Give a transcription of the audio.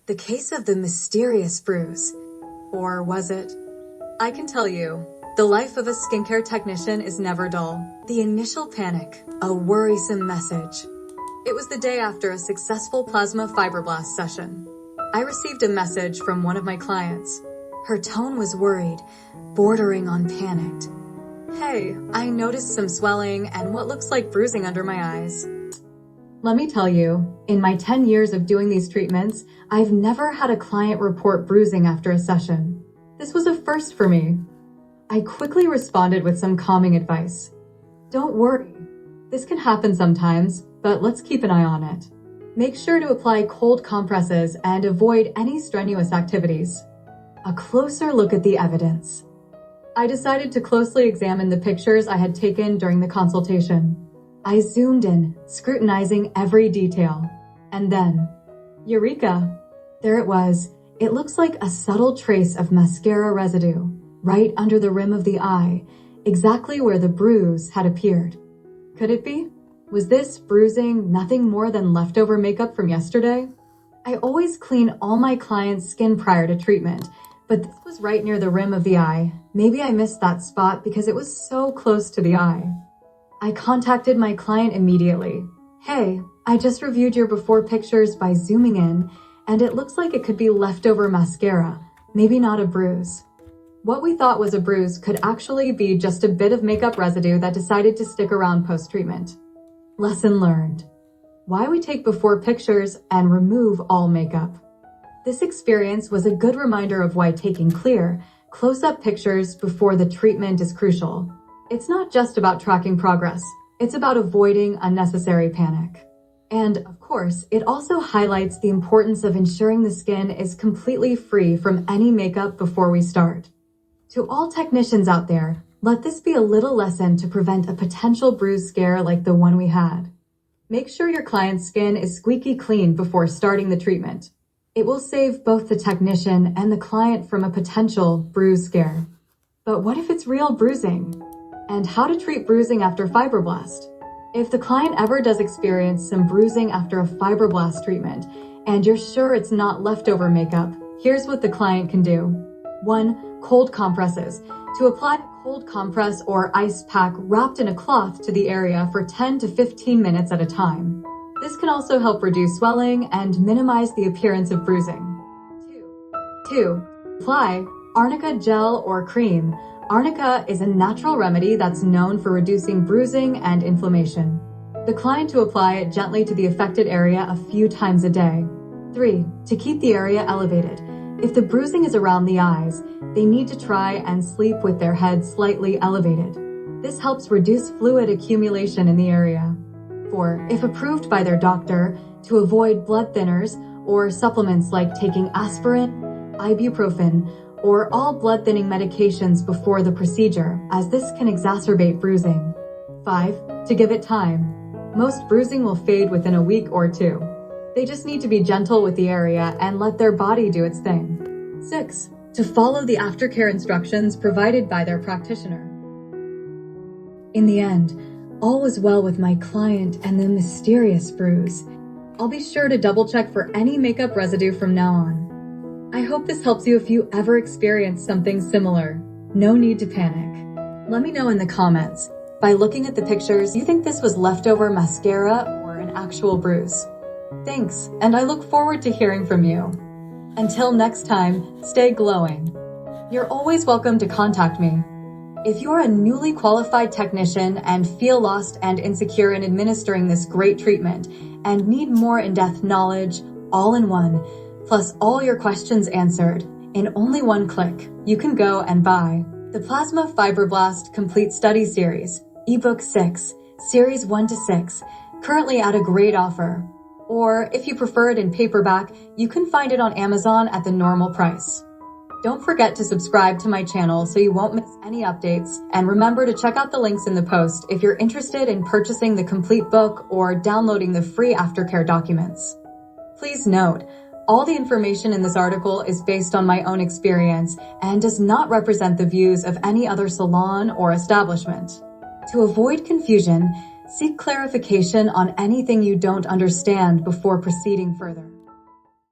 The case of the mysterious bruise. Or was it? I can tell you, the life of a skincare technician is never dull. The initial panic, a worrisome message. It was the day after a successful plasma fibroblast session. I received a message from one of my clients. Her tone was worried, bordering on panicked. Hey, I noticed some swelling and what looks like bruising under my eyes. Let me tell you, in my 10 years of doing these treatments, I've never had a client report bruising after a session. This was a first for me. I quickly responded with some calming advice. Don't worry. This can happen sometimes, but let's keep an eye on it. Make sure to apply cold compresses and avoid any strenuous activities. A closer look at the evidence. I decided to closely examine the pictures I had taken during the consultation. I zoomed in, scrutinizing every detail. And then, eureka! There it was. It looks like a subtle trace of mascara residue, right under the rim of the eye, exactly where the bruise had appeared. Could it be? Was this bruising nothing more than leftover makeup from yesterday? I always clean all my clients' skin prior to treatment, but this was right near the rim of the eye. Maybe I missed that spot because it was so close to the eye. I contacted my client immediately. Hey, I just reviewed your before pictures by zooming in, and it looks like it could be leftover mascara, maybe not a bruise. What we thought was a bruise could actually be just a bit of makeup residue that decided to stick around post-treatment. Lesson learned. Why we take before pictures and remove all makeup. This experience was a good reminder of why taking clear, close-up pictures before the treatment is crucial. It's not just about tracking progress. It's about avoiding unnecessary panic. And, of course, it also highlights the importance of ensuring the skin is completely free from any makeup before we start. To all technicians out there, let this be a little lesson to prevent a potential bruise scare like the one we had. Make sure your client's skin is squeaky clean before starting the treatment. It will save both the technician and the client from a potential bruise scare. But what if it's real bruising? And how to treat bruising after fibroblast. If the client ever does experience some bruising after a fibroblast treatment, and you're sure it's not leftover makeup, here's what the client can do. 1. Cold compresses. To apply a cold compress or ice pack wrapped in a cloth to the area for 10 to 15 minutes at a time. This can also help reduce swelling and minimize the appearance of bruising. 2. Apply arnica gel or cream. Arnica is a natural remedy that's known for reducing bruising and inflammation. The client to apply it gently to the affected area a few times a day. 3. To keep the area elevated. If the bruising is around the eyes, they need to try and sleep with their head slightly elevated. This helps reduce fluid accumulation in the area. 4. If approved by their doctor, to avoid blood thinners or supplements like taking aspirin, ibuprofen, or all blood-thinning medications before the procedure, as this can exacerbate bruising. 5. To give it time. Most bruising will fade within a week or 2. They just need to be gentle with the area and let their body do its thing. 6. To follow the aftercare instructions provided by their practitioner. In the end, all was well with my client and the mysterious bruise. I'll be sure to double-check for any makeup residue from now on. I hope this helps you if you ever experience something similar. No need to panic. Let me know in the comments. By looking at the pictures, you think this was leftover mascara or an actual bruise? Thanks, and I look forward to hearing from you. Until next time, stay glowing. You're always welcome to contact me. If you're a newly qualified technician and feel lost and insecure in administering this great treatment and need more in-depth knowledge, all in one, plus all your questions answered, in only one click, you can go and buy the Plasma Fibroblast Complete Study Series, ebook 6, series 1 to 6, currently at a great offer. Or if you prefer it in paperback, you can find it on Amazon at the normal price. Don't forget to subscribe to my channel so you won't miss any updates, and remember to check out the links in the post if you're interested in purchasing the complete book or downloading the free aftercare documents. Please note, all the information in this article is based on my own experience and does not represent the views of any other salon or establishment. To avoid confusion, seek clarification on anything you don't understand before proceeding further.